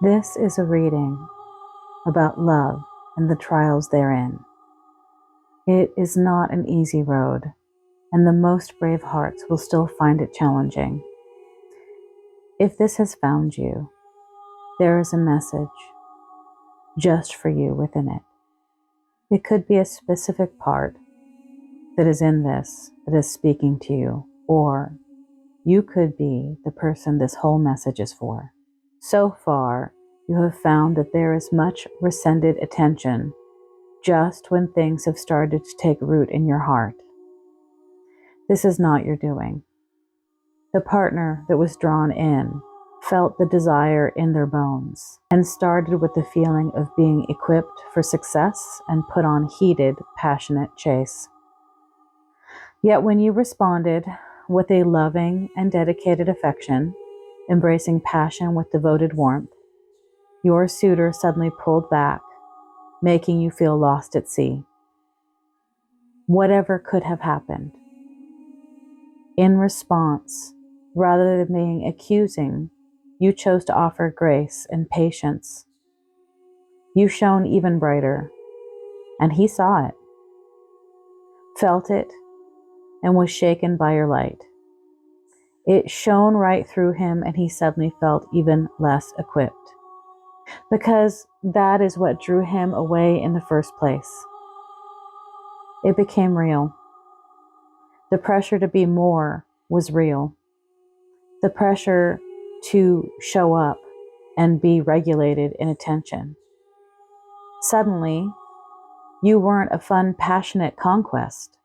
This is a reading about love and the trials therein. It is not an easy road, and the most brave hearts will still find it challenging. If this has found you, there is a message just for you within it. It could be a specific part that is in this that is speaking to you, or you could be the person this whole message is for. So far, you have found that there is much rescinded attention just when things have started to take root in your heart. This is not your doing. The partner that was drawn in felt the desire in their bones and started with the feeling of being equipped for success and put on heated, passionate chase. Yet when you responded with a loving and dedicated affection, embracing passion with devoted warmth, your suitor suddenly pulled back, making you feel lost at sea. Whatever could have happened. In response, rather than being accusing, you chose to offer grace and patience. You shone even brighter, and he saw it, felt it, and was shaken by your light. It shone right through him, and he suddenly felt even less equipped, because that is what drew him away in the first place. It became real. The pressure to be more was real. The pressure to show up and be regulated in attention. Suddenly, you weren't a fun, passionate conquest.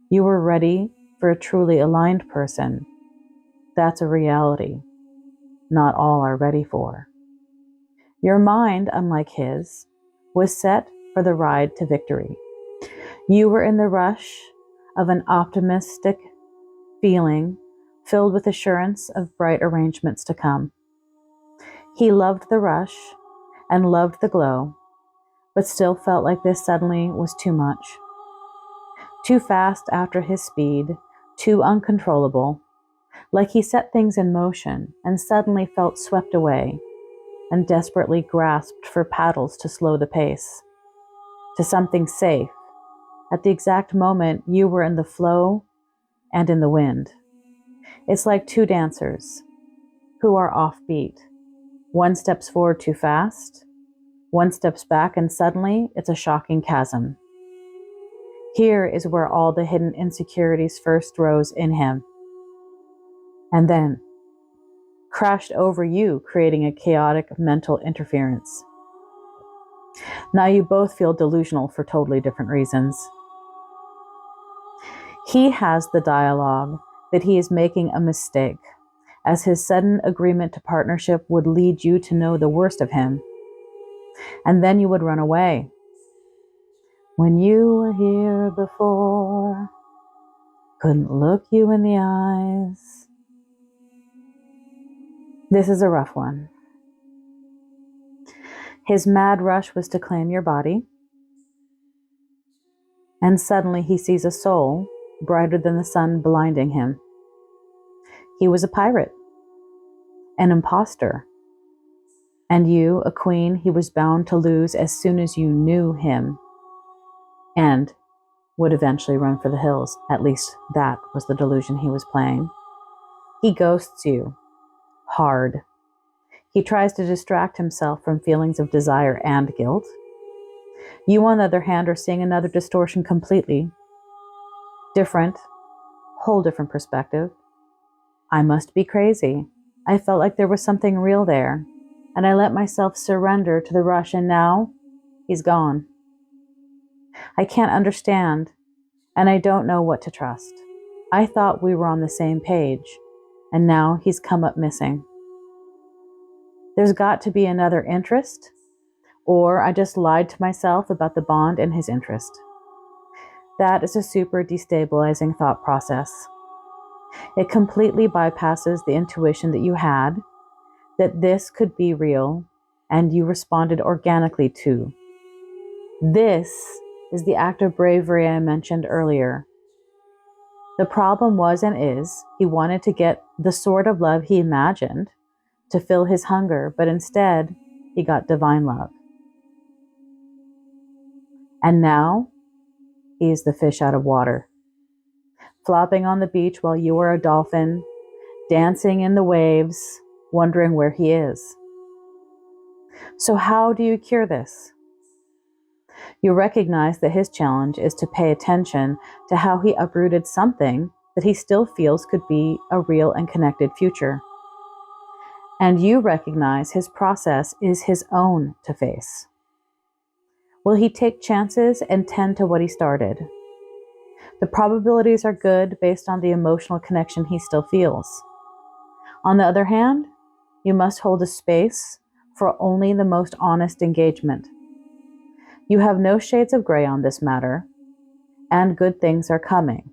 You were ready for a truly aligned person. That's a reality not all are ready for. Your mind, unlike his, was set for the ride to victory. You were in the rush of an optimistic feeling filled with assurance of bright arrangements to come. He loved the rush and loved the glow, but still felt like this suddenly was too much. Too fast after his speed, too uncontrollable, like he set things in motion and suddenly felt swept away and desperately grasped for paddles to slow the pace, to something safe, at the exact moment you were in the flow and in the wind. It's like two dancers who are offbeat. One steps forward too fast, one steps back, and suddenly it's a shocking chasm. Here is where all the hidden insecurities first rose in him, and then crashed over you, creating a chaotic mental interference. Now you both feel delusional for totally different reasons. He has the dialogue that he is making a mistake, as his sudden agreement to partnership would lead you to know the worst of him, and then you would run away. When you were here before, couldn't look you in the eyes. This is a rough one. His mad rush was to claim your body, and suddenly he sees a soul brighter than the sun blinding him. He was a pirate, an imposter, and you, a queen he was bound to lose as soon as you knew him, and would eventually run for the hills. At least that was the delusion he was playing. He ghosts you, hard. He tries to distract himself from feelings of desire and guilt. You, on the other hand, are seeing another distortion completely. Different, whole different perspective. I must be crazy. I felt like there was something real there, and I let myself surrender to the rush, and now he's gone. I can't understand, and I don't know what to trust. I thought we were on the same page, and now he's come up missing. There's got to be another interest, or I just lied to myself about the bond and his interest. That is a super destabilizing thought process. It completely bypasses the intuition that you had, that this could be real, and you responded organically to. This is the act of bravery I mentioned earlier. The problem was and is, he wanted to get the sort of love he imagined, to fill his hunger, but instead he got divine love. And now he is the fish out of water, flopping on the beach while you are a dolphin, dancing in the waves, wondering where he is. So how do you cure this? You recognize that his challenge is to pay attention to how he uprooted something that he still feels could be a real and connected future. And you recognize his process is his own to face. Will he take chances and tend to what he started? The probabilities are good based on the emotional connection he still feels. On the other hand, you must hold a space for only the most honest engagement. You have no shades of gray on this matter, and good things are coming,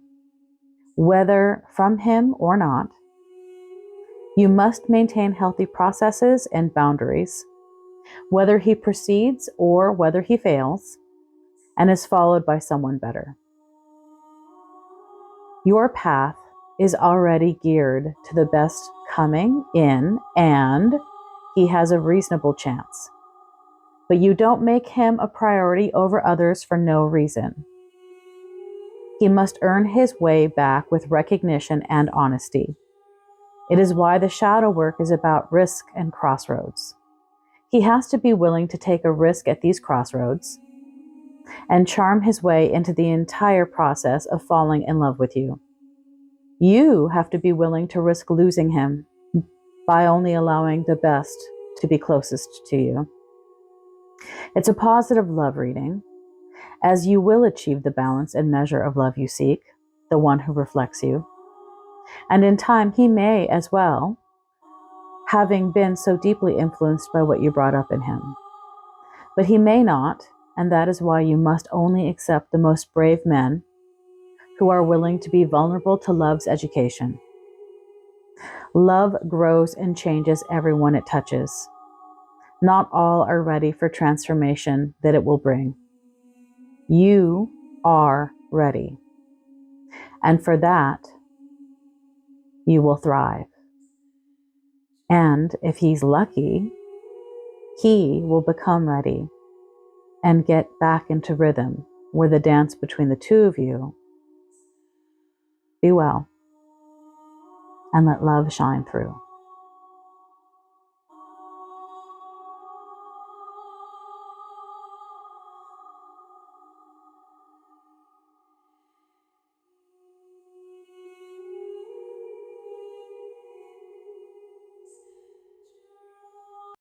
whether from him or not. You must maintain healthy processes and boundaries, whether he proceeds or whether he fails and is followed by someone better. Your path is already geared to the best coming in, and he has a reasonable chance. But you don't make him a priority over others for no reason. He must earn his way back with recognition and honesty. It is why the shadow work is about risk and crossroads. He has to be willing to take a risk at these crossroads and charm his way into the entire process of falling in love with you. You have to be willing to risk losing him by only allowing the best to be closest to you. It's a positive love reading, as you will achieve the balance and measure of love you seek, the one who reflects you. And in time, he may as well, having been so deeply influenced by what you brought up in him. But he may not, and that is why you must only accept the most brave men who are willing to be vulnerable to love's education. Love grows and changes everyone it touches. Not all are ready for transformation that it will bring. You are ready. And for that, you will thrive. And if he's lucky, he will become ready and get back into rhythm where the dance between the two of you. Be well and let love shine through.